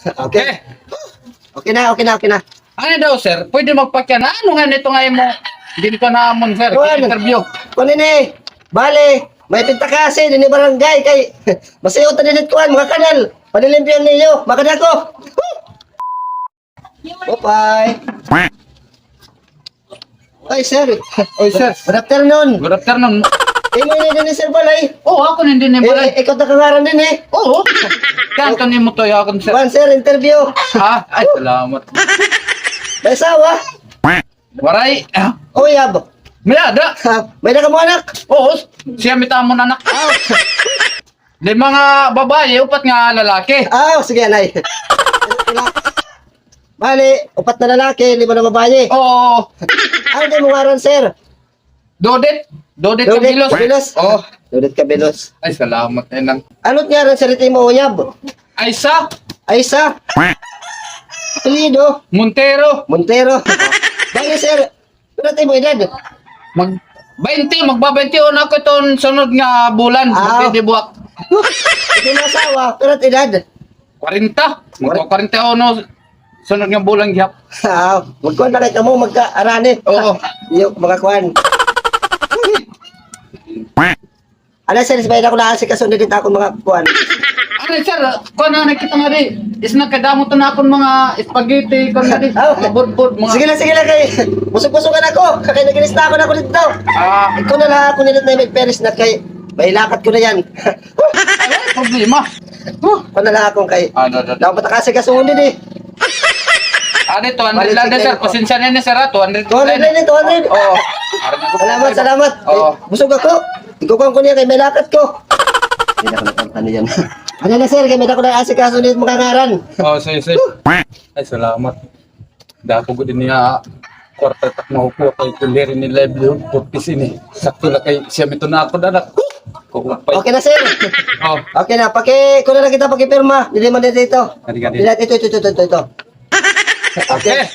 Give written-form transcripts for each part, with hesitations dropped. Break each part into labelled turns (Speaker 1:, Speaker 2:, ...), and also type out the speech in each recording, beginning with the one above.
Speaker 1: Okay.
Speaker 2: Okay na.
Speaker 1: Ano daw, sir? Pwede magpakyan. Ano nga nito nga mo? Hindi ko na amon, sir.
Speaker 2: Kuwan.
Speaker 1: Interview.
Speaker 2: Kunin eh. Bale, may pinta kasi din ni barangay kay masayo ta dinit kuan mga kanal. Panilimpian niyo, makadako. Bye. Ay, sir.
Speaker 1: Oy, sir.
Speaker 2: Good afternoon.
Speaker 1: Good afternoon.
Speaker 2: Imo ni din sir Balay.
Speaker 1: Oh, ako hindi ni balay.
Speaker 2: Ikaw ta kangaran din eh.
Speaker 1: Oo. Kanto ni mo to yakon, sir.
Speaker 2: Kuan sir, interview.
Speaker 1: Ay, salamat.
Speaker 2: May asawa.
Speaker 1: Waray.
Speaker 2: Oh, yab.
Speaker 1: Mayada.
Speaker 2: May na ka mo anak.
Speaker 1: Oo. Siya mita mo na anak. Di mga babae, upat nga lalaki.
Speaker 2: Sige, anay. Bale, 4 na lalaki, 5 na babae.
Speaker 1: Oo.
Speaker 2: Ano din mo ngaran, sir?
Speaker 1: Dodet. Dodet Kabilos.
Speaker 2: Kabilos.
Speaker 1: Oo.
Speaker 2: Dodet Kabilos.
Speaker 1: Ay, salamat. Enang.
Speaker 2: Ano't ngaran, sir, ito mo, uyab?
Speaker 1: Aisa.
Speaker 2: Aisa. Apelido.
Speaker 1: Montero.
Speaker 2: Montero. Bale, sir, ano tayo mo edad?
Speaker 1: Mag 20, magba-21 ako itong sunod nga bulan. Magdidibuak.
Speaker 2: Ito na asawa, pero edad?
Speaker 1: 40. Magka-41 sunod nga bulan gihap.
Speaker 2: Magkuhan na kayo mo, magka-arani.
Speaker 1: Oo.
Speaker 2: Yung mga kuhan. Ano, sir, sabayin ako na kasi kasunod dito ako mga kuhan.
Speaker 1: Ano, sir? Kung na nakita nga di, is nakadamot na akong mga spaghetti, kung na di, mabudbud, mga...
Speaker 2: Sige lang kay. Busog-busogan ako. Kaya nagilista ako na ako dito. Ikaw na lang ako nilit na may peris na kay. May lakat ko na yan.
Speaker 1: Ay, problema.
Speaker 2: Ikaw na lang akong kay. Daw patakasin ka suunid eh.
Speaker 1: Ade, 200 lang na, sir. Pasensya na ni sir, 200
Speaker 2: 200 lang eh, 200.
Speaker 1: Oo.
Speaker 2: Salamat.
Speaker 1: Oo.
Speaker 2: Busog ako. Ikukuhan ko niya kay may lakat ko. Hindi na ko nakantano yan. Ano na sir, kay may dako na asikaso nito mga ngaran.
Speaker 1: Oo, sige. Ay, salamat. Dako ko din niya kwarta tak maupo kay kulirin ni livelihood purpose ini. Sakto na kay siya mito na ako danak.
Speaker 2: Okay na sir.
Speaker 1: Oh.
Speaker 2: Okay na, kuno na kita pakipirma. Dili man dito. Ito.
Speaker 1: Okay.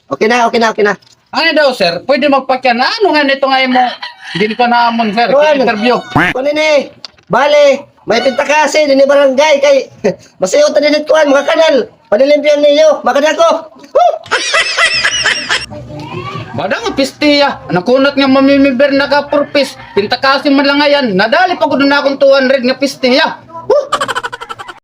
Speaker 2: Okay na.
Speaker 1: Ano daw, sir? Pwede magpakyan. Ano nga nito nga mo? Hindi ko na amon, sir. Interview.
Speaker 2: Kunin eh. Bale, may pinta kasi din ni barangay kay masayo ta dinit kuan mga kanal. Panilimpian niyo, makadako.
Speaker 1: Bada nga pistiya. Nakunat nga mamimiber na ka purpose. Pinta kasi man lang nga yan. Nadali pa ko doon akong 200 nga pistiya.